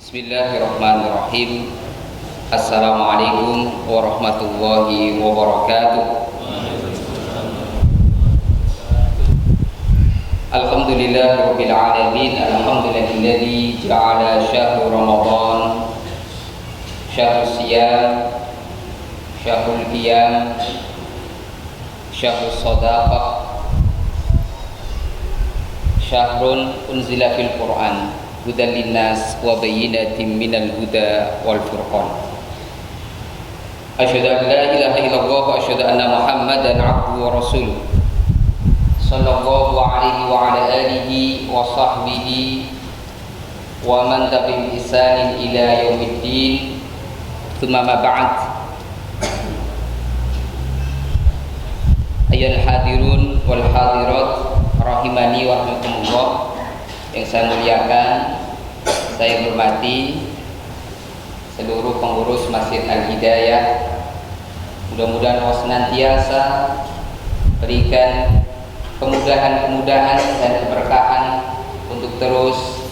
Bismillahirrahmanirrahim. Assalamualaikum warahmatullahi wabarakatuh. Alhamdulillahirabbil alamin. Alhamdulillahilladzi ja'ala syahrul Ramadan syahrus siyam, syahrul qiyam, syahrus shadaqah, syahrun unzila fil Qur'an hudan linnas wa bayyinatin minal huda wal furqan. Asyhadu an la ilaha illallah wa asyhadu anna Muhammadan abduhu wa rasuluh. Sallallahu alaihi wa ala alihi wa sahbihi wa man tabi'ahum bi ihsanin ila yaumiddin. Tsumma ma ba'd. Ayyuhal hadirun wal hadirat rahimani wa rahmakumullah. Yang saya muliakan, saya hormati seluruh pengurus Masjid Al-Hidayah. Mudah-mudahan Allah senantiasa berikan kemudahan-kemudahan dan keberkahan untuk terus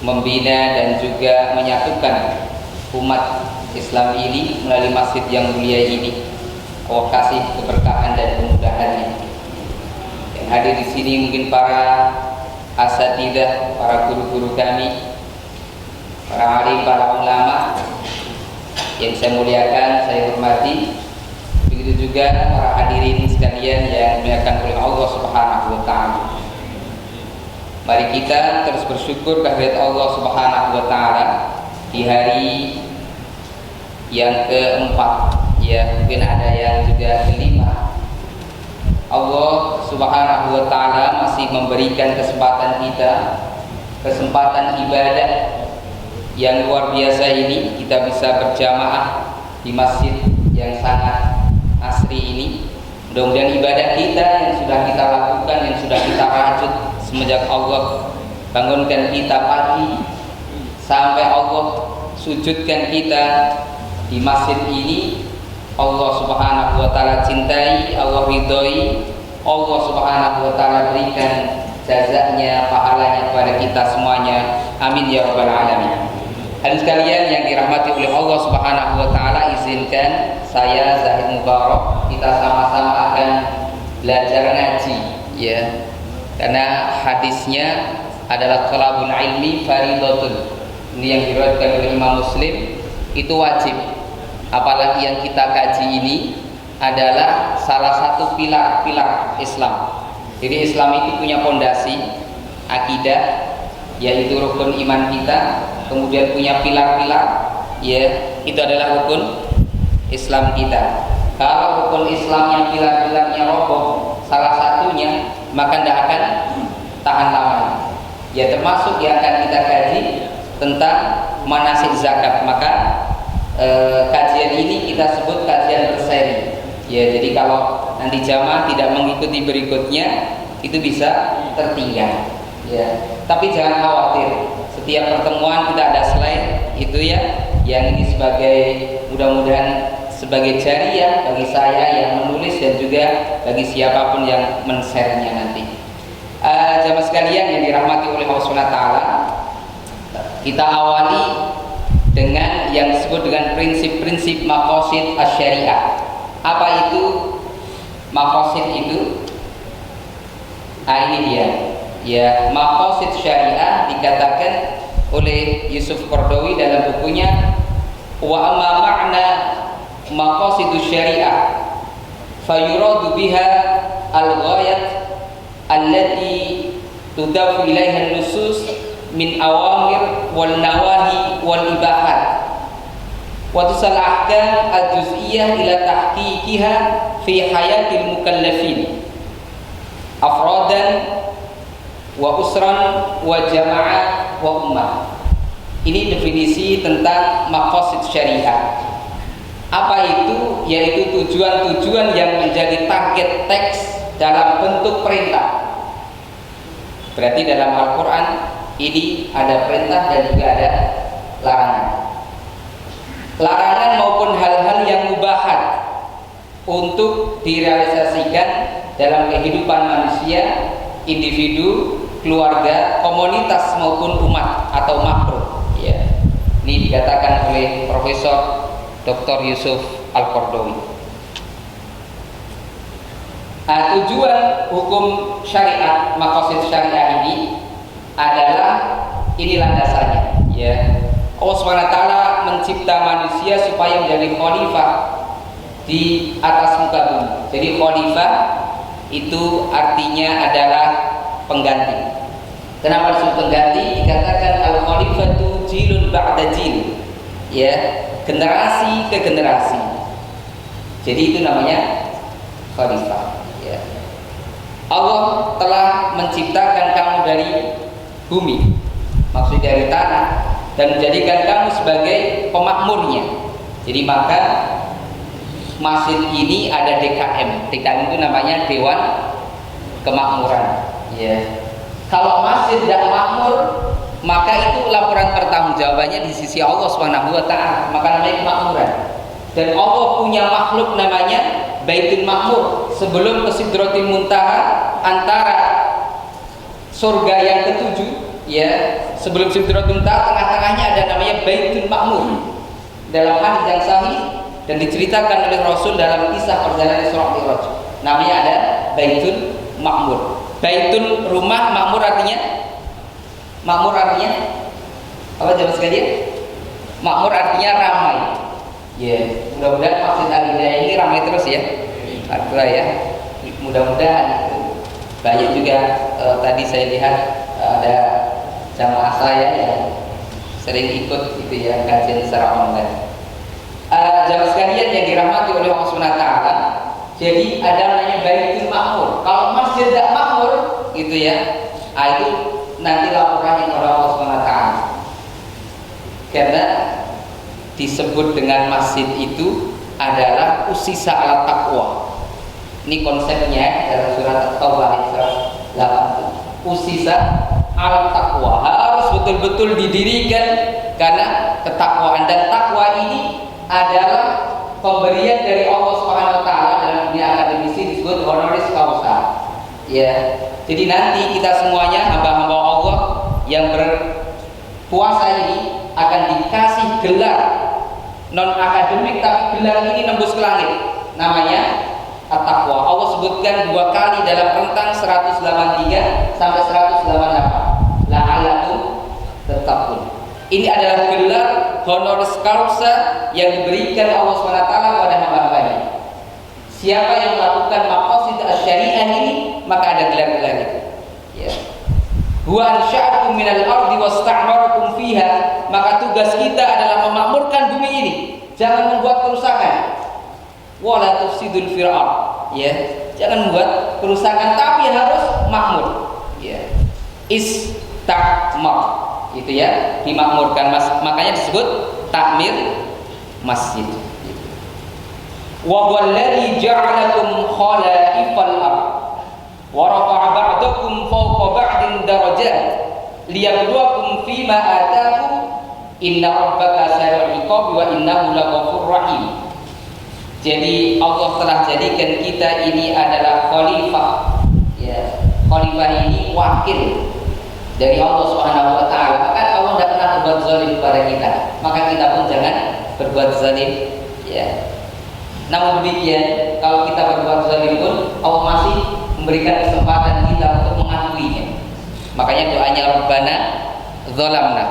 membina dan juga menyatukan umat Islam ini melalui masjid yang mulia ini. Allah kasih keberkahan dan kemudahannya. Yang hadir di sini mungkin para asatidzah, para guru-guru kami, para alim, para ulama yang saya muliakan, saya hormati. Begitu juga para hadirin sekalian yang dimuliakan oleh Allah Subhanahu wa taala. Mari kita terus bersyukur kehadirat Allah Subhanahu wa taala di hari yang keempat, ya mungkin ada yang juga kelima. Allah Subhanahu wa taala masih memberikan kesempatan kita, kesempatan ibadah yang luar biasa ini. Kita bisa berjamaah di masjid yang sangat asri ini. Mudah-mudahan ibadah kita yang sudah kita lakukan, yang sudah kita rajut semenjak Allah bangunkan kita pagi sampai Allah sujudkan kita di masjid ini, Allah Subhanahu wa taala cintai, Allah ridhoi, Allah Subhanahu wa taala berikan jazanya, pahalanya kepada kita semuanya. Amin ya rabbal alamin. Hadirin sekalian yang dirahmati oleh Allah Subhanahu wa taala, izinkan saya Zahid Mubarak kita sama-sama akan belajar ngaji, ya. Karena hadisnya adalah talabul ilmi faridatun. Ini yang diriwayatkan oleh Imam Muslim, itu wajib. Apalagi yang kita kaji ini adalah salah satu pilar-pilar Islam. Jadi Islam itu punya fondasi akidah, yaitu rukun iman kita, kemudian punya pilar-pilar, ya itu adalah rukun Islam kita. Kalau rukun Islamnya, pilar-pilarnya roboh salah satunya, maka tidak akan tahan lama. Ya termasuk yang akan kita kaji tentang manasik zakat. Maka kajian ini kita sebut kajian berseri, ya. Jadi kalau nanti jamaah tidak mengikuti berikutnya, itu bisa tertinggal, ya. Tapi jangan khawatir, setiap pertemuan kita ada slide itu, ya. Yang ini sebagai, mudah-mudahan sebagai jariah bagi saya yang menulis dan juga bagi siapapun yang men-share-nya nanti. Jamaah sekalian yang dirahmati oleh Allah SWT, kita awali dengan yang disebut dengan prinsip-prinsip maqasid asy-syariah. Apa itu maqasid itu? Ini dia. Ya, maqasid syariah dikatakan oleh Yusuf Qaradawi dalam bukunya wa amma ma'na maqasidus syariah fayuradu biha al-ghayat allati tudafu ilaiha an-nusus min awamir wal nawahi wal ibahat wa tusal ahkam al-juz'iyah ila tahqiqiha fi hayatil mukallafin afradan wa usran wa jama'ah wa ummah. Ini definisi tentang maqasid syariah. Apa itu? Yaitu tujuan-tujuan yang menjadi target teks dalam bentuk perintah. Berarti dalam Al-Quran ini ada perintah dan juga ada larangan. Larangan maupun hal-hal yang mubahat untuk direalisasikan dalam kehidupan manusia, individu, keluarga, komunitas maupun umat atau makhluk, ya. Ini dikatakan oleh Profesor Dr. Yusuf Al-Qaradawi. Tujuan hukum syariat, maqasid syariah ini adalah ini landasannya, ya. Allah SWT mencipta manusia supaya menjadi khalifah di atas muka bumi. Jadi khalifah itu artinya adalah pengganti. Kenapa disebut pengganti? Dikatakan al-khalifatu jilun ba'da jil, ya, generasi ke generasi. Jadi itu namanya khalifah, ya. Allah telah menciptakan kamu dari bumi, maksudnya dari tanah, dan menjadikan kamu sebagai pemakmurnya. Jadi maka masjid ini ada DKM. DKM itu namanya Dewan Kemakmuran, ya. Kalau masjid tidak makmur, maka itu laporan pertanggungjawabannya di sisi Allah Subhanahu wa taala, maka namanya kemakmuran. Dan Allah punya makhluk namanya Baitul Makmur. Sebelum ke Sidratil Muntaha, antara surga yang ketujuh, ya, sebelum Sidratul Muntaha, tengah-tengahnya ada namanya Baitul Makmur. Dalam hadis yang sahih dan diceritakan oleh Rasul dalam kisah perjalanan Isra Mi'raj, namanya ada Baitul Makmur. Baitul rumah, makmur artinya apa jemaah sekalian? Makmur artinya ramai. Ya, mudah-mudahan Masjid Al-Hidayah ini ramai terus ya. Alhamdulillah ya. Mudah-mudahan banyak juga tadi saya lihat ada jamaah saya yang sering ikut gitu ya kajian secara online. Jamaah sekalian yang dirahmati oleh Allah Subhanahu wa taala, jadi ada namanya Baitul Makmur. Kalau masjid tidak makmur gitu ya, itu nanti laporannya kepada Allah Subhanahu wa taala. Karena disebut dengan masjid itu adalah usisa ala taqwa. Ini konsepnya dalam surat At-Taubah ayat 8. Usisa ala taqwa, harus betul-betul didirikan karena ketakwaan, dan takwa ini adalah pemberian dari Allah Subhanahu wa taala. Dalam dunia akademisi disebut honoris causa. Ya. Jadi nanti kita semuanya hamba-hamba Allah yang berpuasa ini akan dikasih gelar non akademik, tapi gelar ini nembus ke langit. Namanya at-taqwa. Allah sebutkan 2 kali dalam rentang 183 sampai 188. La'allakum tattaqun. Ini adalah gelar honoris causa yang diberikan Allah SWT kepada hamba-hambanya. Siapa yang melakukan maqasid asy-syariah ini, maka ada gelar-gelar itu. Ya. Wa ansya'akum minal ardi wasta'marakum fiha, maka tugas kita adalah memakmurkan bumi ini. Jangan membuat kerusakan. Wala tufsidul fil ard. Ya, jangan membuat kerusakan, tapi harus makmur. Ya. Istamar. Itu ya, dimakmurkan. Makanya disebut takmir masjid. Wa huwallazi ja'alakum khalaifal ard wa rafa'a ba'dakum fawqa ba'din darajat liyabluwakum fima ataakum inna rabbaka sari'ul iqab wa innahu laghafurur rahim. Jadi Allah telah jadikan kita ini adalah khalifah. Ya, khalifah ini wakil dari Allah Subhanahu wa taala. Maka Allah tidak pernah berbuat zalim kepada kita, maka kita pun jangan berbuat zalim, ya. Namun demikian, kalau kita berbuat zalim pun Allah masih memberikan kesempatan kita untuk mengakuinya. Makanya doanya Rabbana zalamna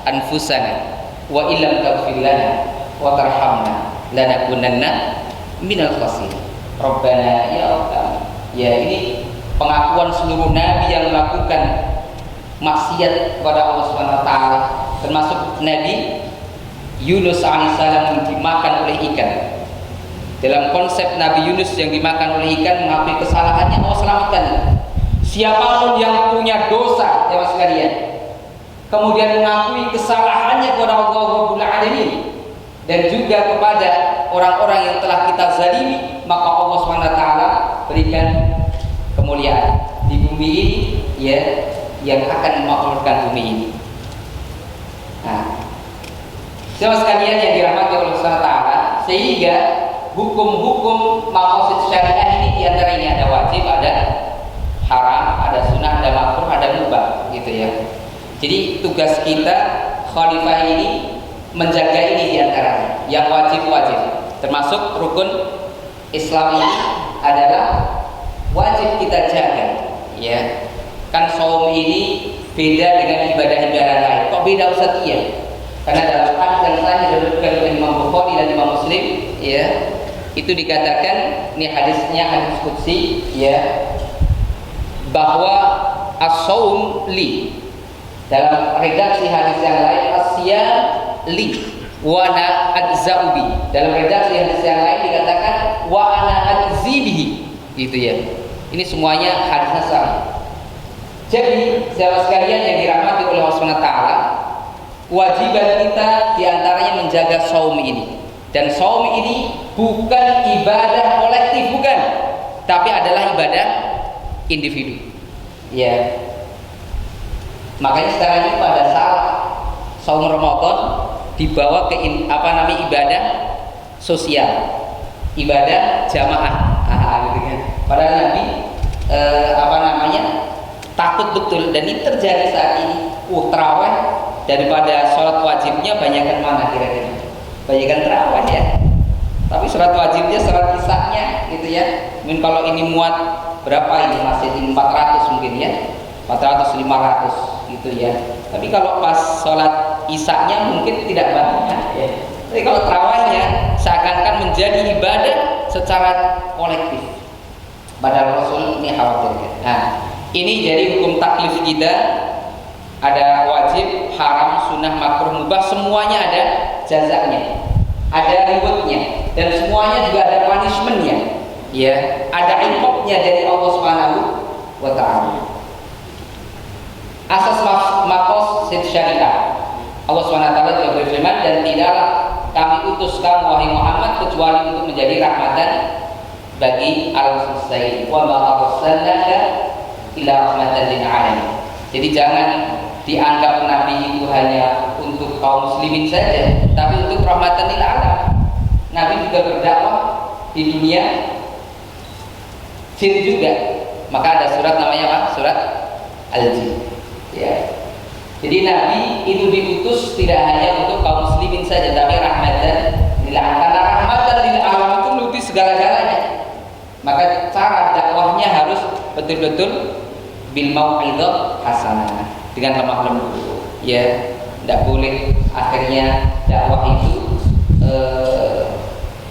anfusana wa illam taghfir lana wa tarhamna lanakunanna minal khasirin. Rabbana, ya Rabb, ya, ini pengakuan seluruh nabi yang melakukan maksiat kepada Allah Subhanahu wa taala, termasuk Nabi Yunus alaihissalam yang dimakan oleh ikan. Dalam konsep Nabi Yunus yang dimakan oleh ikan, mengakui kesalahannya, Allah selamatkan. Siapapun yang punya dosa, jemaah sekalian, kemudian mengakui kesalahannya kepada Allah Rabbul Alamin dan juga kepada orang-orang yang telah kita zalimi, maka Allah Subhanahu wa taala berikan kemuliaan di bumi ini, ya, yang akan memakmurkan bumi ini. Nah, jemaah sekalian yang dirahmati Allah Subhanahu wa taala, sehingga hukum-hukum maqasid syariah ini diantara ini ada wajib, ada haram, ada sunnah, ada makruh, ada mubah, gitu ya. Jadi tugas kita khalifah ini menjaga ini diantaranya yang wajib-wajib. Termasuk rukun Islam ini adalah wajib kita jaga, ya. Kan saum ini beda dengan ibadah-ibadah lain. Kok beda Ustaz? Iya. Karena dalam hadis yang sahih diriwayatkan oleh Imam Bukhari dan Imam Muslim, ya, itu dikatakan, ini hadisnya hadis qudsi, ya, bahwa as-saum li. Dalam redaksi hadis yang lain, as-siyam li wa ana ajza'u bi. Dalam redaksi hadis yang lain dikatakan wa ana ajzi bihi. Gitu ya. Ini semuanya hadisnya sahih. Jadi, sahabat sekalian yang dirahmati oleh Allah SWT, kewajiban kita diantaranya menjaga saum ini. Dan saum ini bukan ibadah kolektif, bukan, tapi adalah ibadah individu. Ya. Makanya sekarang ini pada saat saum Ramadan dibawa ke ibadah sosial, ibadah jamaah, gitu kan. Padahal Nabi takut betul, dan ini terjadi saat ini. Tarawih daripada sholat wajibnya banyakkan mana kira-kira? Banyakkan tarawih ya. Tapi sholat wajibnya, sholat isya-nya gitu ya. Mungkin kalau ini muat berapa ini masjid ini 400 mungkin ya. 400 500 gitu ya. Tapi kalau pas sholat isya-nya mungkin tidak banyak ya. Tapi kalau tarawihnya seakan-akan menjadi ibadah secara kolektif. Padahal Rasul ini khawatirkan. Nah, ini jadi hukum taklif kita. Ada wajib, haram, sunnah, makruh, mubah, semuanya ada jazanya, ada rewardnya, dan semuanya juga ada punishmentnya, ya, ada iqabnya dari Allah Subhanahu wa Ta'ala. Asas maqasid syariah, Allah Subhanahu wa Ta'ala juga berfirman, dan tidaklah kami utus kamu wahai Muhammad kecuali untuk menjadi rahmatan bagi al-muslimin. Wa ma arsalnaka illa rahmatan lil alamin. Jadi jangan dianggap Nabi itu hanya untuk kaum muslimin saja, tapi untuk rahmatan lil alamin. Nabi juga berdakwah di dunia jin juga. Maka ada surat namanya apa? Surat Al-Jin. Ya. Jadi Nabi itu diutus tidak hanya untuk kaum muslimin saja, tapi rahmatan lil alamin. Karena rahmatan lil alamin itu meliputi segala-galanya. Maka cara dakwahnya harus betul-betul bil mau'izah hasanah, dengan lemah lembut, ya. Tidak boleh akhirnya dakwah itu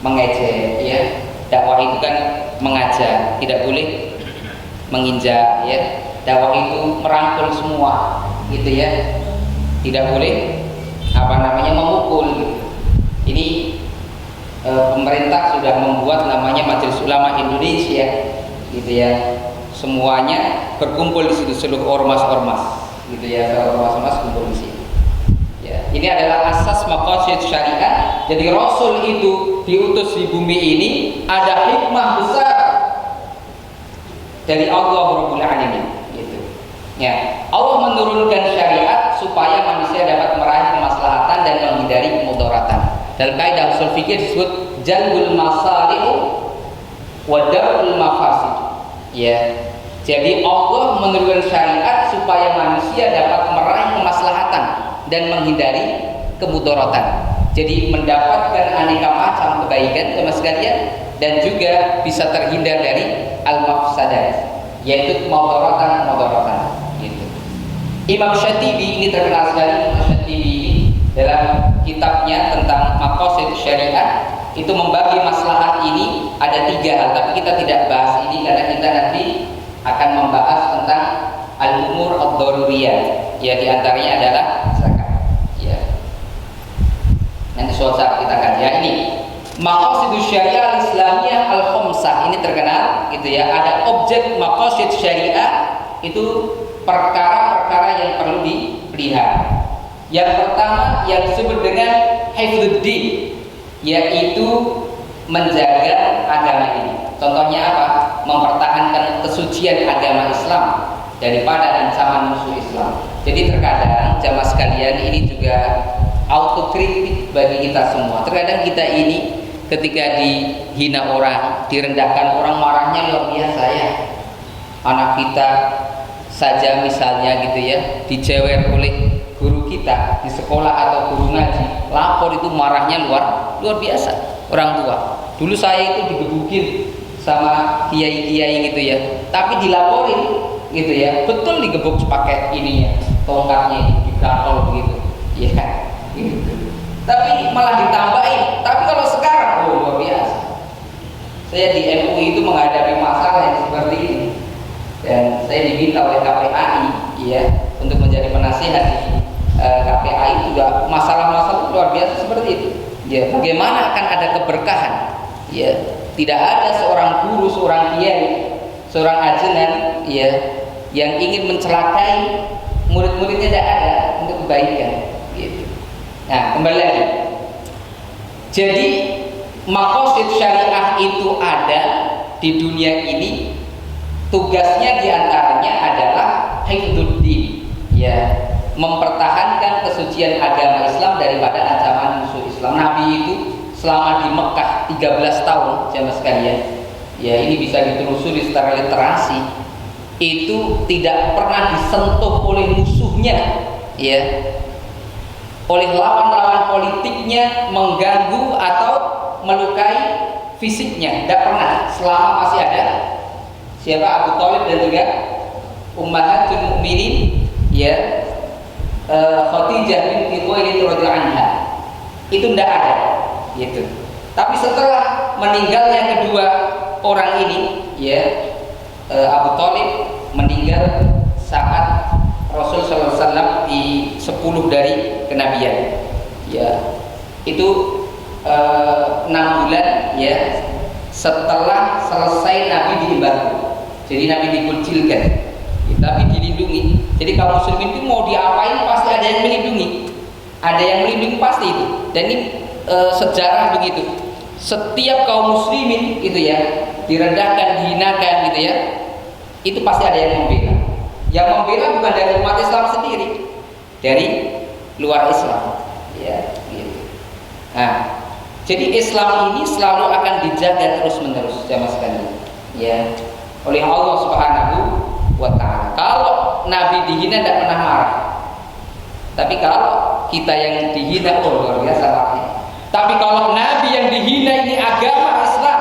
mengejek, ya. Dakwah itu kan mengajar, tidak boleh menginjak, ya. Dakwah itu merangkul semua, gitu ya. Tidak boleh memukul, gitu. Ini pemerintah sudah membuat namanya Majelis Ulama Indonesia, gitu ya. Semuanya berkumpul di situ, seluruh ormas-ormas, gitu ya. Ormas-ormas kumpul di situ. Ya, ini adalah asas maqasid syariah. Jadi Rasul itu diutus di bumi ini ada hikmah besar dari Allah Rabbul Alamin, gitu. Ya, Allah menurunkan syariat supaya manusia dapat meraih kemaslahatan dan menghindari kemudaratan. Dalam kaidah usul fikih disebut jalbul masalihu wa darul mafasid. Ya. Jadi Allah menurunkan syariat supaya manusia dapat meraih kemaslahatan dan menghindari kemudaratan. Jadi mendapatkan aneka macam kebaikan teman sekalian, dan juga bisa terhindar dari al-mafsadat, yaitu mudaratatan gitu. Imam Syatibi ini terkenal sekali. Imam Syatibi ini dalam kitabnya tentang maqasid syariah itu membagi maslahat ini ada 3 hal, tapi kita tidak bahas ini karena kita nanti akan membahas tentang al-umur ad-daruriyah, ya, diantaranya adalah zakat, ya. Nanti suatu saat kita kaji. Ya, ini maqasid syariah al-islamiyah al-khamsah, ini terkenal, gitu ya. Ada objek maqasid syariah itu perkara-perkara yang perlu dipelihara. Yang pertama yang disebut dengan hifdzuddin, yaitu menjaga agama ini. Contohnya apa? Mempertahankan kesucian agama Islam daripada ancaman musuh Islam. Jadi terkadang jamaah sekalian ini juga autokritik bagi kita semua. Terkadang kita ini ketika dihina orang, direndahkan orang, marahnya luar biasa, ya. Anak kita saja misalnya, gitu ya, dijewer oleh guru kita di sekolah atau guru ngaji, lapor itu marahnya luar biasa orang tua. Dulu saya itu digebukin sama kiai-kiai gitu ya, tapi dilaporin gitu ya, betul digebuk pakai ini ya, tongkatnya itu digatol begitu ya gitu. Tapi malah ditambahin. Tapi kalau sekarang luar biasa. Saya di MUI itu menghadapi masalah yang seperti ini, dan saya diminta oleh KPAI ya untuk menjadi penasihat di KPAI juga masalah-masalah luar biasa seperti itu ya. Bagaimana akan ada keberkahan ya, tidak ada seorang guru, seorang kiai, seorang ajenan ya yang ingin mencelakai murid-muridnya, tidak ada untuk kebaikan gitu. Nah, kembali lagi, jadi maqasid syariah itu ada di dunia ini, tugasnya diantaranya adalah hifdzuddin ya, mempertahankan kesucian agama Islam daripada ancaman musuh Islam. Nabi itu selama di Mekah 13 tahun jamaah sekalian ya, ini bisa ditelusuri secara literasi, itu tidak pernah disentuh oleh musuhnya ya, oleh lawan-lawan politiknya, mengganggu atau melukai fisiknya, tidak pernah, selama masih ada siapa, Abu Thalib dan juga Ummahatul Mukminin ya, Khadijah binti Khuwailid radhiyallahu anha, itu tidak ada gitu. Tapi setelah meninggalnya kedua orang ini ya, Abu Thalib meninggal saat Rasul sallallahu alaihi wasallam di 10 dari kenabian ya, itu 6 bulan ya setelah selesai Nabi diembargo. Jadi Nabi dikucilkan ya, tapi dilindungi. Jadi kaum muslimin itu mau diapain pasti ada yang melindungi, ada yang melindungi pasti itu. Dan ini sejarah begitu, setiap kaum muslimin gitu ya direndahkan, dihinakan gitu ya, itu pasti ada yang membela. Yang membela bukan dari umat Islam sendiri, dari luar Islam ya gitu. Nah, jadi Islam ini selalu akan dijaga terus-menerus jamaah sekalian ya oleh Allah Subhanahu wa ta'ala. Kalau Nabi dihina tidak pernah marah, tapi kalau kita yang dihina, oh luar biasa marahnya. Tapi kalau Nabi yang dihina ini agama Islam,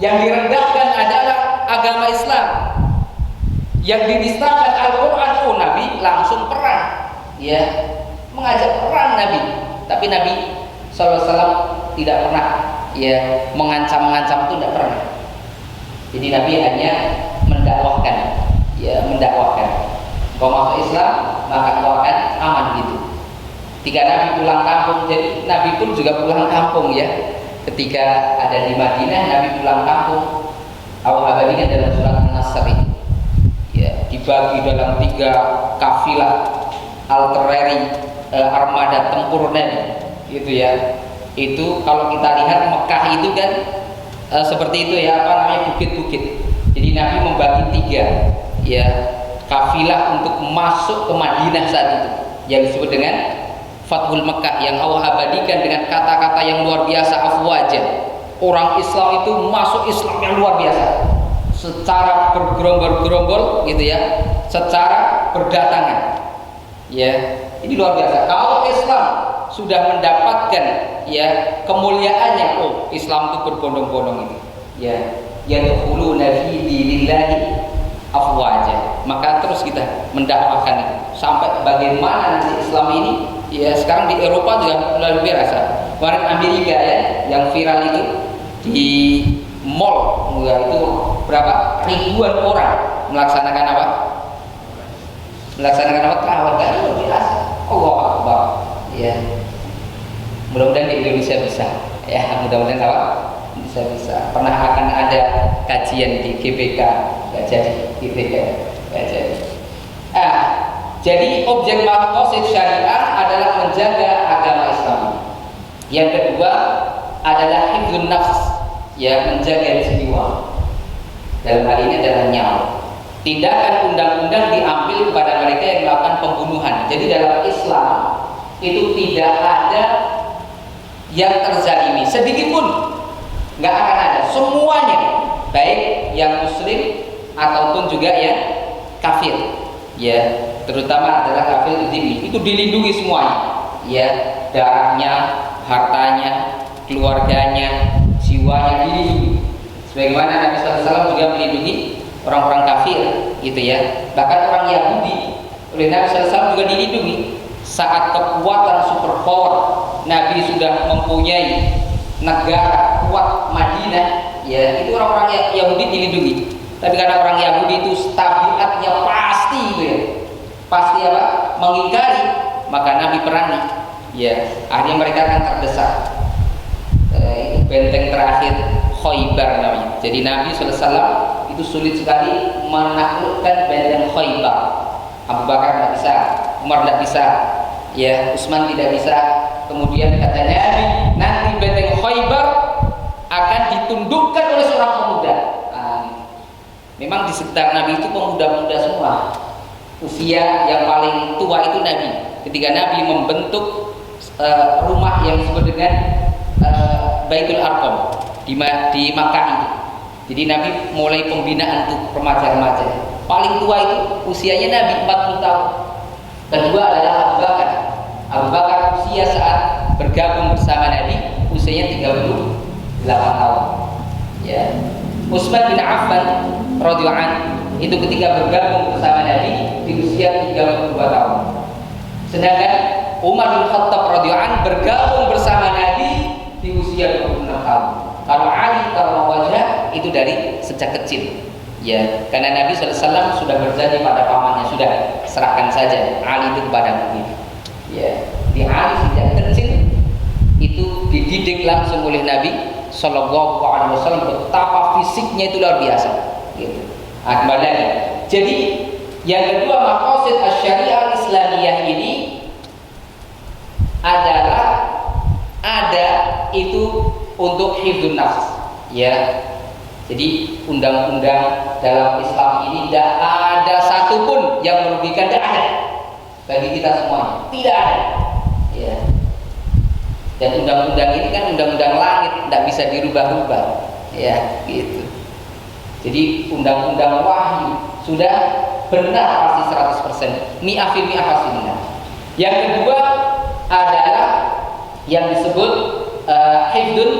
yang direndahkan adalah agama Islam, yang dinistakan Al-Quran, oh Nabi langsung perang ya, mengajak perang Nabi. Tapi Nabi SAW tidak pernah ya mengancam-mengancam, itu tidak pernah. Jadi Nabi hanya mendakwahkan ya, mendakwahkan. Kalau masuk Islam maka kau akan aman gitu. Ketika Nabi pulang kampung, jadi Nabi pun juga pulang kampung ya. Ketika ada di Madinah, Nabi pulang kampung. Allah abadikan dalam surat An-Nasr ya, dibagi dalam 3 kafilah artileri, armada tempur Nabi gitu ya. Itu kalau kita lihat Mekah itu kan seperti itu ya, apa namanya, bukit-bukit. Jadi Nabi membagi 3 ya kafilah untuk masuk ke Madinah saat itu, yang disebut dengan Fathul Mekah, yang Allah abadikan dengan kata-kata yang luar biasa, afwaja. Orang Islam itu masuk Islam yang luar biasa, secara bergerombol-gerombol gitu ya, secara berdatangan ya, ini luar biasa. Kalau Islam sudah mendapatkan ya kemuliaannya, oh Islam itu berbondong-bondong itu ya, yadkhuluna fi dinillahi afwaja, maka terus kita mendakwahkan itu sampai bagaimana nanti Islam ini ya. Sekarang di Eropa juga luar biasa. Kemarin Amerika ya yang viral itu di mall ya, itu berapa ribuan orang melaksanakan apa? Melaksanakan apa? Terawih, kan luar biasa. Allahu Akbar ya. Mudah-mudahan di Indonesia bisa ya, mudah-mudahan apa? Bisa. Pernah akan ada kajian di GBK, nggak jadi GBK, nggak jadi. Jadi objek maqasid syariah adalah menjaga agama Islam. Yang kedua adalah hifdzun nafs, ya, menjaga jiwa. Dalam hal ini adalah nyawa. Tindakan undang-undang diambil kepada mereka yang melakukan pembunuhan. Jadi dalam Islam itu tidak ada yang terzalimi sedikit pun, nggak akan ada. Semuanya, baik yang Muslim ataupun juga yang kafir, ya, terutama adalah kafir zimmi, itu dilindungi semuanya, ya. darahnya, hartanya, keluarganya, jiwanya dilindungi. Sebagaimana Nabi SAW juga melindungi orang-orang kafir, gitu ya. Bahkan orang Yahudi oleh Nabi SAW juga dilindungi. Saat kekuatan superpower, Nabi sudah mempunyai negara kuat Madinah, ya itu orang-orang Yahudi dilindungi. Tapi karena orang Yahudi itu tabiatnya pasti, gitu ya, pasti apa? Mengingkari, maka Nabi perangi. Ya, akhirnya mereka akan terdesak. Itu benteng terakhir Khaybar namanya. Jadi Nabi SAW itu sulit sekali menaklukkan benteng Khaybar. Abu Bakar tidak bisa, Umar tidak bisa, ya Utsman tidak bisa. Kemudian kata Nabi, nanti benteng Khaybar akan ditundukkan oleh seorang pemuda. Memang di sekitar Nabi itu pemuda-pemuda semua. Usia yang paling tua itu Nabi. Ketika Nabi membentuk rumah yang disebut dengan Baitul Arqam di Makkah itu. Jadi Nabi mulai pembinaan untuk remaja-remaja. Paling tua itu usianya Nabi 40 tahun. Kedua adalah Abu Bakar. Abu Bakar usia saat bergabung bersama Nabi usianya 38 tahun. Ya. Utsman bin Affan radhiyallahu anhu itu ketika bergabung bersama Nabi di usia 32 tahun. Sedangkan Umar bin Khattab radhiyallahu anhu bergabung bersama Nabi di usia 26 tahun. Kalau Ali karrawajah itu dari sejak kecil. Ya, karena Nabi SAW sudah berjanji pada pamannya, sudah serahkan saja Ali itu kepada Nabi. Ya, di Ali sejak kecil itu dididik langsung oleh Nabi Sallallahu Alaihi Wasallam, betapa fisiknya itu luar biasa. Gitu. Kembali lagi. Jadi yang kedua, maqasid asy-syariah Islamiyah ini adalah ada itu untuk hifdzun nafs, ya. Jadi undang-undang dalam Islam ini tidak ada satupun yang merugikan, tidak ada bagi kita semuanya, tidak ada. Ya. Dan undang-undang ini kan undang-undang langit, tidak bisa dirubah-rubah, ya, gitu. Jadi undang-undang wahyu sudah benar pasti 100%, mi'ah fil mi'ah pasti benar. Yang kedua adalah yang disebut hifdzun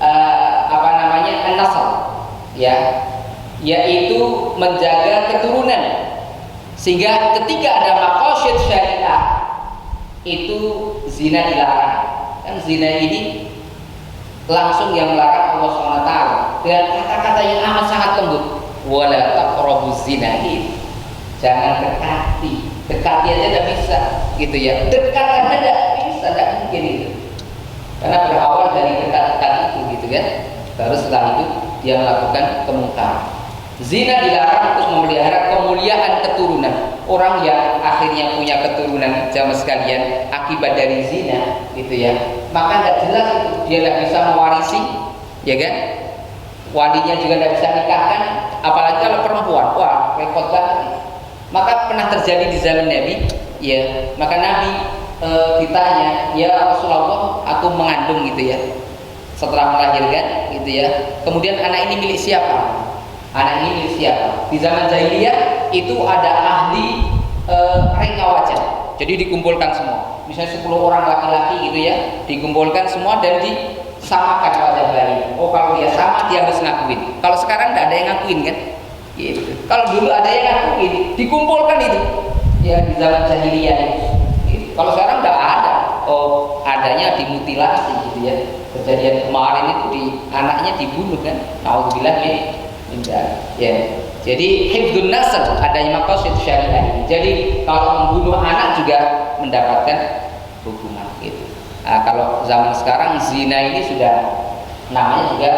an-nasl, ya, yaitu menjaga keturunan, sehingga ketika ada maqasid syariah itu zina dilarang. Kan zina ini langsung yang melarang Allah SWT dengan kata-kata yang amat sangat lembut, wala taqrabuz zina, jangan dekati aja tidak bisa, gitu ya, dekat aja tidak bisa, tidak mungkin itu, karena berawal dari dekat-dekat itu, gitu kan. Baru setelah itu dia melakukan kemungkaran. Zina dilarang untuk memelihara kemuliaan keturunan. Orang yang akhirnya punya keturunan, jamaah sekalian, akibat dari zina, gitu ya, maka tidak jelas itu, dia tidak bisa mewarisi, ya kan? Walinya juga tidak bisa nikahkan, apalagi kalau perempuan, wah repot banget. Maka pernah terjadi di zaman Nabi, ya, maka Nabi ditanya, ya Rasulullah, aku mengandung, gitu ya, setelah melahirkan, gitu ya, kemudian anak ini milik siapa? Anak ini milik siapa? Di zaman jahiliyah itu ada ahli reka wajah. Jadi dikumpulkan semua. Misalnya 10 orang laki-laki, gitu ya, dikumpulkan semua dan disamakan wajah bayi. Oh, kalau dia sama dia harus ngakuin. Kalau sekarang tidak ada yang ngakuin, kan? Gitu. Kalau dulu ada yang ngakuin, dikumpulkan itu. Ya, di zaman jahiliyah itu. Gitu. Kalau sekarang tidak ada. Oh, adanya dimutilasi, gitu ya. Kejadian kemarin itu anaknya dibunuh, kan? Nauzubillah min. Ya. Jadi hifdzun nasl, adanya maqasid syariah ini. Jadi kalau membunuh anak juga mendapatkan hukuman, gitu. Nah, kalau zaman sekarang zina ini sudah namanya juga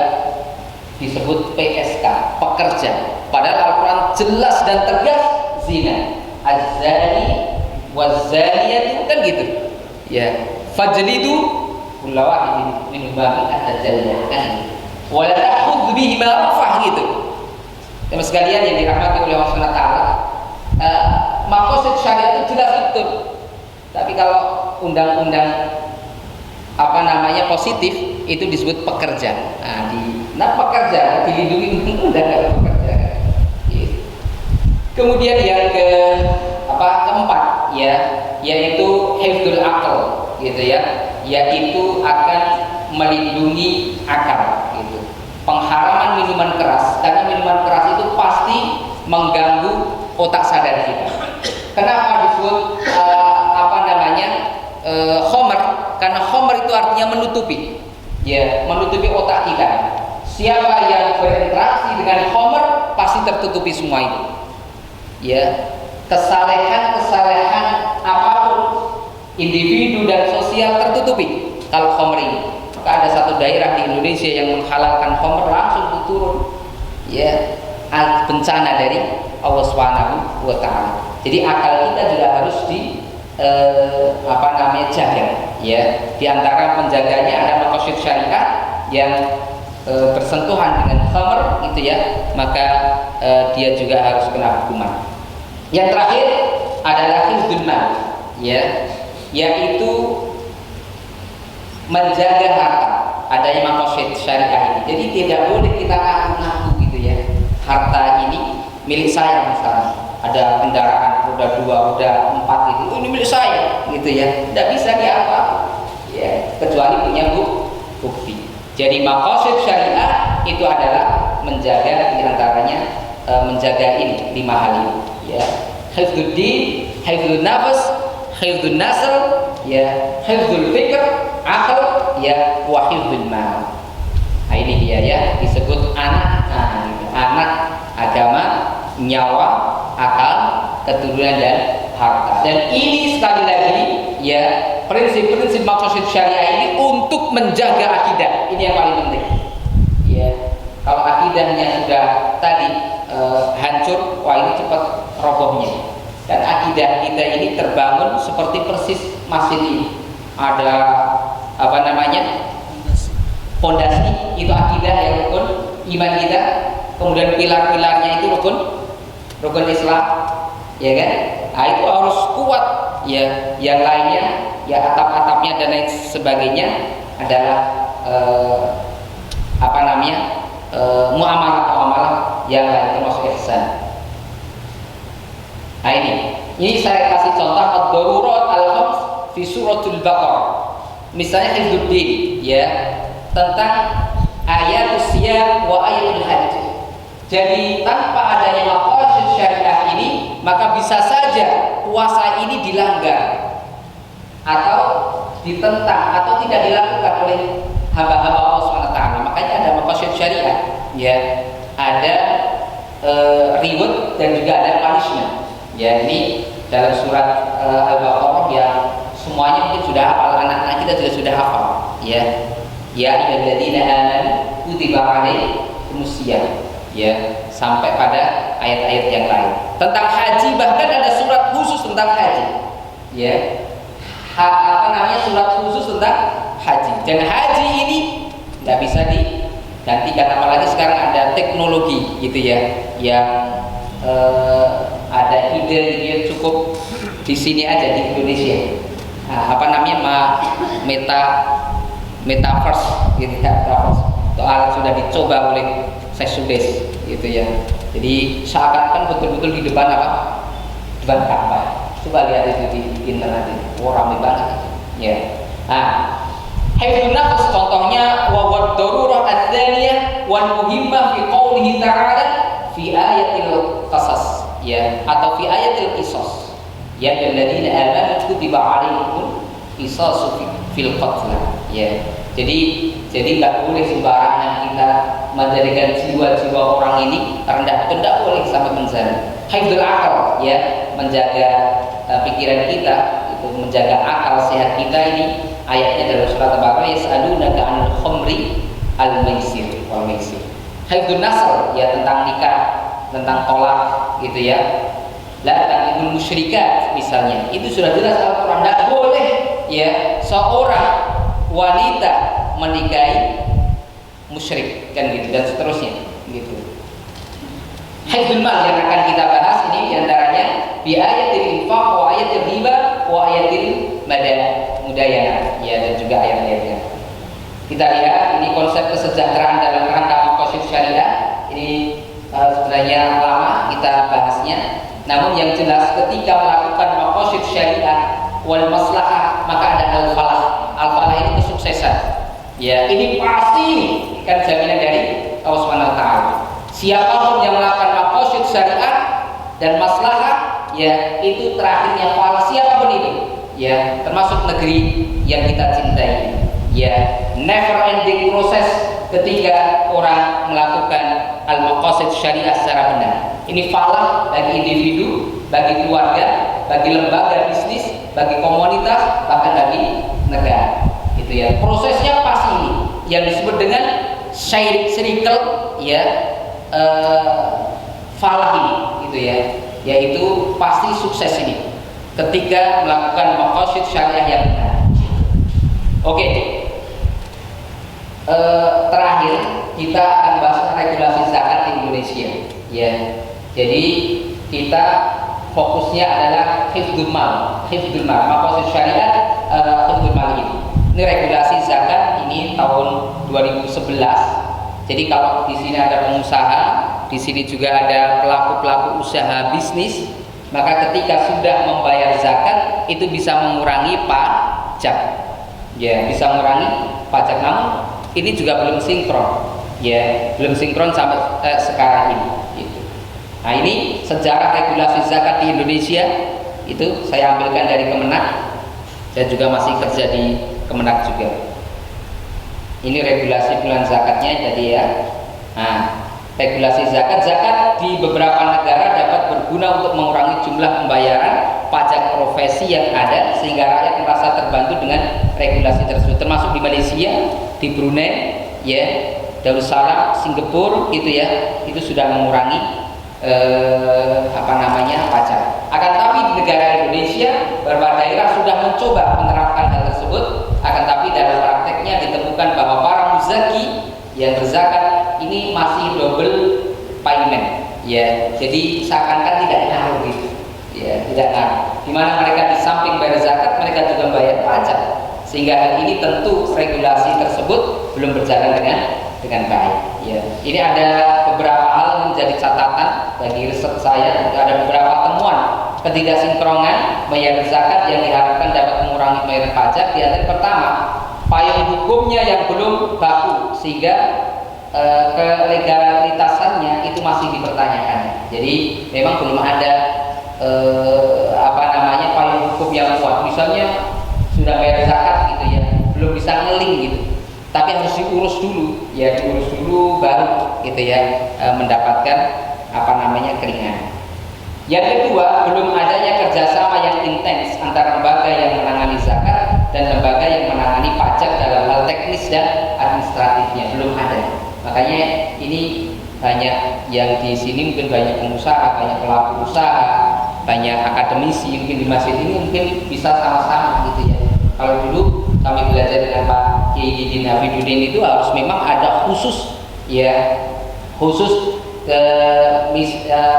disebut PSK, pekerja. Padahal Al-Quran jelas dan tegas zina. Az-zani waz-zaniyatu, kan gitu. Ya, fajlidu kullu wahidin minhuma mi'ata kan. Wa la ta'khudh bihi ma'rufah, gitu. Teman sekalian yang dirahmati oleh Allah SWT, maqasid syariat itu jelas betul. Tapi kalau undang-undang positif itu disebut pekerja. Nah, pekerja dilindungi undang-undang pekerja. Gitu. Kemudian yang keempat, ya, yaitu hifdzul aql, gitu ya, yaitu akan melindungi akal gitu. Pengharaman minuman keras, karena minuman keras itu pasti mengganggu otak sadar kita. Kenapa disebut khomer? Karena khomer itu artinya menutupi, ya, menutupi otak kita. Siapa yang berinteraksi dengan khomer pasti tertutupi semua itu, ya. Kesalehan apapun individu dan sosial tertutupi kalau khomer ini. Maka ada satu daerah di Indonesia yang menghalalkan khomer, langsung turun, ya, bencana dari Allah Subhanahu wa Ta'ala. Jadi akal kita juga harus jaga, ya. Di antara penjaganya ada maqasid syariat yang bersentuhan dengan khamr gitu ya, maka dia juga harus kena hukuman. Yang terakhir adalah hifdzul mal, ya, yaitu menjaga harta. Adanya maqasid syariah ini. Jadi tidak boleh kita ngaku-ngaku gitu ya, harta ini milik saya misalnya. Ada kendaraan roda 2, roda 4 itu, ini milik saya gitu ya. Tidak bisa diapa, ya, kecuali punya bukti. Jadi maqasid syariah itu adalah menjaga, diantaranya menjaga ini 5 hal ini, ya. Hifdzul din, hifdzul nafas, hifdzul nasl, ya, hifdzul fikr, akal, ya, wa hifdzul mal. Nah, ini dia ya, disebut anak, anak agama, nyawa, akal, keturunan dan harta. Dan ini sekali lagi ya, prinsip-prinsip maqasid syariah ini untuk menjaga akidah. Ini yang paling penting. Ya, kalau akidahnya sudah tadi hancur, wah ini cepat robohnya. Dan akidah kita ini terbangun seperti persis masjid ini. Ada pondasi, itu akidah yang rukun iman kita. Kemudian pilar-pilarnya itu rukun Islam, ya kan? Nah, itu harus kuat, ya. Yang lainnya, ya, atap-atapnya dan lain sebagainya adalah muamalah yang lain, termasuk ihsan. Nah, ini saya kasih contoh ad-darurat al-khams fi suratul Baqarah. Misalnya hifdzuddin, ya, tentang ayat siyam wa ayatul hajj. Jadi tanpa adanya maqasid syariah ini, maka bisa saja puasa ini dilanggar atau ditentang atau tidak dilakukan oleh hamba-hamba Allah SWT. Makanya ada maqasid syariah, ya, ada reward dan juga ada punishment. Ya, ini dalam surat Al-Baqarah yang semuanya mungkin sudah hafal, anak-anak kita juga sudah hafal, ya. Ya ayyuhalladzina amanu kutiba alaikumus syiyam, ya, sampai pada ayat-ayat yang lain. Tentang haji bahkan ada surat khusus tentang haji, ya. Surat khusus tentang haji. Dan haji ini nggak bisa digantikan, apalagi sekarang ada teknologi gitu ya, yang ada ide dia cukup di sini aja di Indonesia. Metaverse gitu ya, metaverse. Itu alat sudah dicoba oleh Sesubes gitu ya. Jadi seakan-akan betul-betul di depan depan Ka'bah. Coba lihat itu di internet ini, ramai banget, ya. Nah, hifdzun nafs contohnya wa wad-darurah ats-tsaniyah wal muhimmah fi qoulihi ta'ala fi ayatil qasas, ya, atau fi ayatil qisas. Ya alladzina amanu kutiba alaikum qisasu fil qatl, ya. Jadi nggak boleh sembarangan kita menjadikan jiwa-jiwa orang ini rendah, itu nggak boleh sampai menzalim. Hifdzul akal, ya, menjaga pikiran kita, itu menjaga akal sehat kita. Ini ayatnya dalam surat Al-Baqarah, yas'alunaka 'anil khamri al-maisir wal maisir. Hifdzun nasl, ya, tentang nikah, tentang tolak gitu ya. La ta'ibul musyrikat misalnya, itu sudah jelas Al-Qur'an, tidak boleh, ya, seorang wanita menikahi musyrik, kan gitu, dan seterusnya gitu. Hifdzul mal yang akan kita bahas ini diantaranya bi ayatil infaq wa ayatil riba wa ayatil mudayana, ya, dan juga ayat-ayatnya. Kita lihat ini konsep kesejahteraan dalam rangka maqasid syariah. Ini sebenarnya lama kita bahasnya, namun yang jelas ketika melakukan maqasid syariah wal maslahah, maka ada al-falah. Al-falah ini kesuksesan. Ya, ini pasti kan jaminan dari Allah Subhanahu wa taala. Siapapun yang melakukan maqasid syariat dan maslahah, ya itu terakhirnya falah siapapun itu. Ya, termasuk negeri yang kita cintai. Ya, never ending proses ketika orang melakukan al-maqasid syariah secara benar. Ini falah bagi individu, bagi keluarga, bagi lembaga bisnis, bagi komunitas, bahkan bagi negara. Itu ya. Prosesnya pasti ini yang disebut dengan circle, ya, falah ini, gitu ya. Yaitu pasti sukses ini ketika melakukan maqasid syariah yang benar. Oke. Terakhir kita akan bahas regulasi zakat di Indonesia. Ya, jadi kita fokusnya adalah hifdzul mal, maqasid syariat, hifdzul mal ini. Ini regulasi zakat ini tahun 2011. Jadi kalau di sini ada pengusaha, di sini juga ada pelaku-pelaku usaha bisnis, maka ketika sudah membayar zakat itu bisa mengurangi pajak. Ya, bisa mengurangi pajak. Namun ini juga belum sinkron. Ya, belum sinkron sampai sekarang ini. Gitu. Nah, ini sejarah regulasi zakat di Indonesia itu saya ambilkan dari Kemenak dan juga masih kerja di Kemenak juga. Ini regulasi bulan zakatnya jadi ya. Nah, regulasi zakat di beberapa negara dapat berguna untuk mengurangi jumlah pembayaran pajak profesi yang ada sehingga rakyat merasa terbantu dengan regulasi tersebut, termasuk di Malaysia, di Brunei, ya, Darussalam, Singapura, gitu ya, itu sudah mengurangi pajak. Akan tapi di negara Indonesia beberapa daerah sudah mencoba menerapkan hal tersebut, akan tapi dalam prakteknya ditemukan bahwa para muzaki yang berzakat ini masih double payment, ya, jadi seakan-akan tidak ngaruh gitu, ya, tidak ngaruh. Dimana mereka di samping bayar zakat, mereka juga bayar pajak, sehingga hal ini tentu regulasi tersebut belum berjalan dengan baik. Ya, ini ada beberapa hal yang menjadi catatan bagi riset saya. Ada beberapa temuan ketidaksinkronan bayar zakat yang diharapkan dapat mengurangi bayar pajak. Di antara pertama, payung hukumnya yang belum baku sehingga kelegalitasnya itu masih dipertanyakan. Jadi memang belum ada payung hukum yang kuat. Misalnya sudah bayar zakat gitu ya, belum bisa ngeling gitu. Tapi harus diurus dulu, ya, diurus dulu baru gitu ya mendapatkan keringanan. Yang kedua, belum adanya kerjasama yang intens antara lembaga yang menangani zakat dan lembaga yang menangani pajak dalam hal teknis dan administratifnya, belum ada. Makanya ini banyak yang di sini mungkin banyak pengusaha, banyak pelaku usaha, banyak akademisi mungkin di masjid ini mungkin bisa sama-sama gitu ya. Kalau dulu kami belajar dengan Pak Kiai Didin Hafiduddin itu harus memang ada khusus, ya, khusus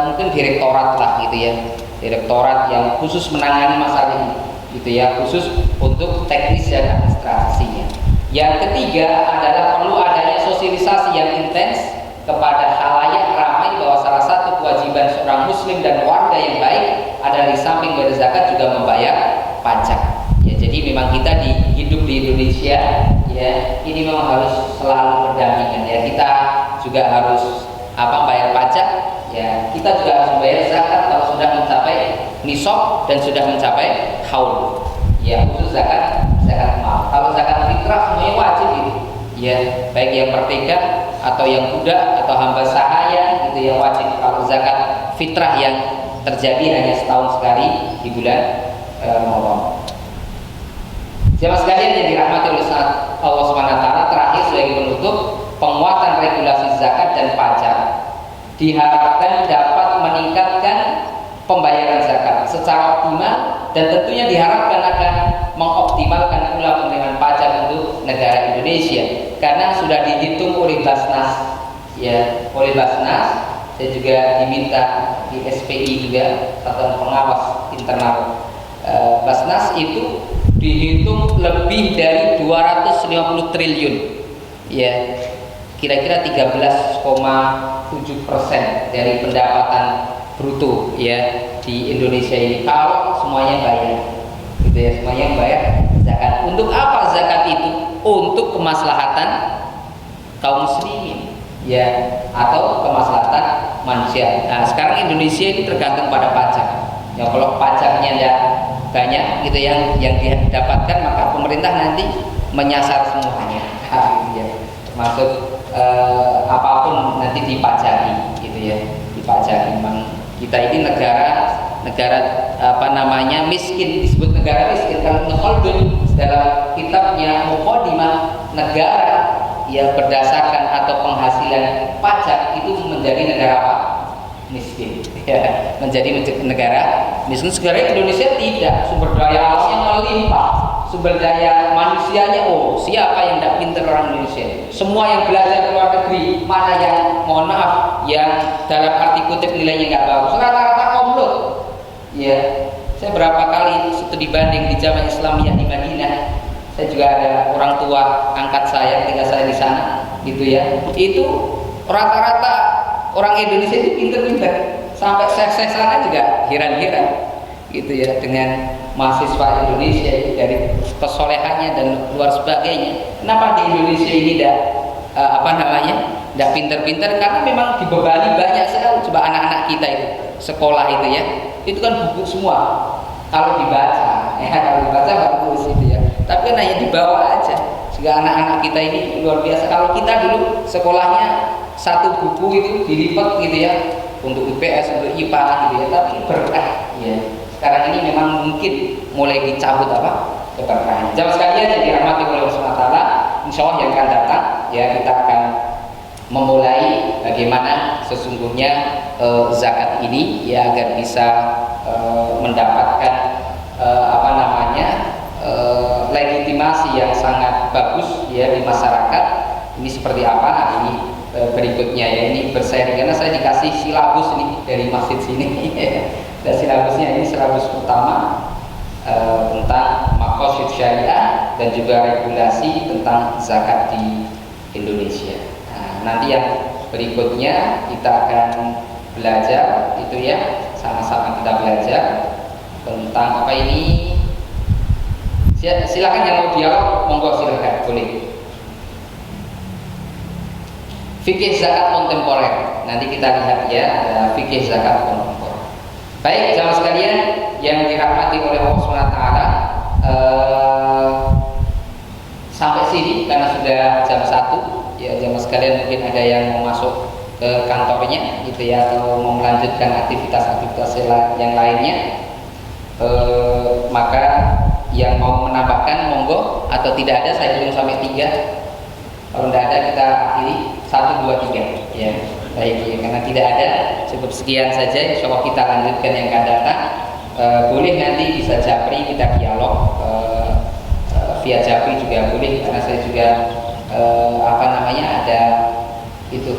mungkin direktorat lah gitu ya, direktorat yang khusus menangani masalah ini gitu ya, khusus untuk teknis dan administrasinya. Yang ketiga adalah perlu adanya sosialisasi yang intens kepada khalayak ramai bahwa salah satu kewajiban seorang muslim dan warga yang baik adalah di samping bayar zakat juga membayar pajak. Ya, jadi memang kita hidup di Indonesia, ya, ini memang harus selalu berdampingan, ya. Kita juga harus bayar pajak, ya. Kita juga harus bayar zakat kalau sudah mencapai nisab dan sudah mencapai haul, ya, khusus zakat mal. Kalau zakat fitrah semuanya wajib gitu, ya, baik yang merdeka atau yang budak atau hamba sahaya gitu ya, wajib. Kalau zakat fitrah yang terjadi hanya setahun sekali di bulan Ramadan. Jemaah sekalian yang dirahmati oleh Allah SWT, terakhir sebagai penutup, penguatan regulasi zakat dan pajak diharapkan dapat meningkatkan pembayaran zakat secara optimal dan tentunya diharapkan akan mengoptimalkan pula penerimaan pajak untuk negara Indonesia karena sudah dihitung oleh Basnas, ya, oleh Basnas. Saya juga diminta di SPI juga, Satuan Pengawas Internal Basnas itu dihitung lebih dari 250 triliun, ya, kira-kira 13,7% dari pendapatan bruto, ya, di Indonesia ini kalau semuanya bayar gitu ya, semuanya membayar zakat. Untuk apa zakat itu? Untuk kemaslahatan kaum muslimin ya, atau kemaslahatan manusia. Nah, sekarang Indonesia ini tergantung pada pajak. Ya, kalau pajaknya tidak banyak gitu yang didapatkan, maka pemerintah nanti menyasar semuanya. Ya, termasuk apapun nanti dipajaki gitu ya, dipajaki. Memang kita ini negara apa namanya miskin, disebut negara miskin. Kalau Ibnu Khaldun dalam kitabnya Muqaddimah, negara ya berdasarkan atau penghasilan pajak itu menjadi negara apa? Miskin ya, menjadi negara miskin. Sekarang Indonesia tidak, sumber daya alamnya melimpah, sumber daya manusianya, siapa yang tidak pintar orang Indonesia? Semua yang belajar ke luar negeri, mana yang mohon maaf yang dalam arti kutip nilainya nggak bagus, rata-rata komplot ya. Saya berapa kali studi banding di Jamaah Islamiyah di Madinah, saya juga ada orang tua angkat saya ketika saya di sana gitu ya, itu rata-rata orang Indonesia itu pintar-pintar, sampai saya sana juga heran-heran gitu ya dengan mahasiswa Indonesia dari kesolehannya dan luar sebagainya. Kenapa di Indonesia ini tidak tidak pintar-pintar? Karena memang dibebani banyak sekali. Coba anak-anak kita itu sekolah itu ya, itu kan buku semua. Kalau dibaca bagus itu ya. Tapi kan hanya dibawa aja. Sehingga anak-anak kita ini luar biasa. Kalau kita dulu sekolahnya satu buku itu dilipat gitu ya, untuk IPS, untuk IPA gitu ya. Tapi berkah ya. Sekarang ini memang mungkin mulai dicabut keberkahan. Jamaah sekalian yang dirahmati oleh Allah Subhanahu wa taala, insyaallah yang akan datang ya kita akan memulai bagaimana sesungguhnya zakat ini ya, agar bisa mendapatkan legitimasi yang sangat bagus ya di masyarakat. Ini seperti apa? Nah, ini berikutnya ya, ini berseri karena saya dikasih silabus nih dari masjid sini. Dan silabusnya ini silabus pertama tentang maqasid syariah dan juga regulasi tentang zakat di Indonesia. Nah, nanti yang berikutnya kita akan belajar itu ya, sama-sama kita belajar tentang apa ini. Silakan yang mau dialog, monggo silakan, boleh. Fikih zakat kontemporer. Nanti kita lihat ya, ada fikih zakat kontemporer. Baik, jamaah sekalian yang dirahmati oleh Allah SWT, sampai sini karena sudah jam 1 ya, jamaah sekalian mungkin ada yang mau masuk ke kantornya gitu ya, atau mau melanjutkan aktivitas-aktivitas yang lainnya, maka yang mau menambahkan monggo, atau tidak ada saya hitung sampai 3. Kalau tidak ada kita akhiri 1, 2, 3 ya. Baik ya, karena tidak ada cukup sekian saja. Insya Allah kita lanjutkan yang akan datang. Boleh nanti bisa japri, kita dialog via japri juga boleh, karena saya juga ada itu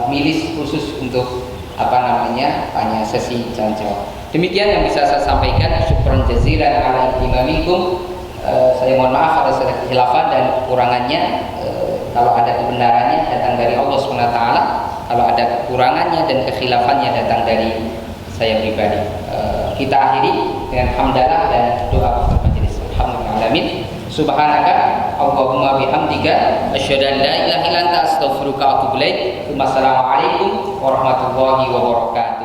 milis khusus untuk hanya sesi jawab. Demikian yang bisa saya sampaikan. Syukron jazilan ala imamikum. Saya mohon maaf atas segala kekhilafan dan kekurangannya. Kalau ada kebenarannya datang dari Allah SWT, kalau ada kekurangannya dan kekhilafannya datang dari saya pribadi. Kita akhiri dengan hamdalah dan doa majelis. Alhamdulillahirabbil alamin. Subhanaka Allahumma bihamdika asyhadu an la ilaha illa anta astaghfiruka wa atubu ilaik. Wassalamualaikum warahmatullahi wabarakatuh.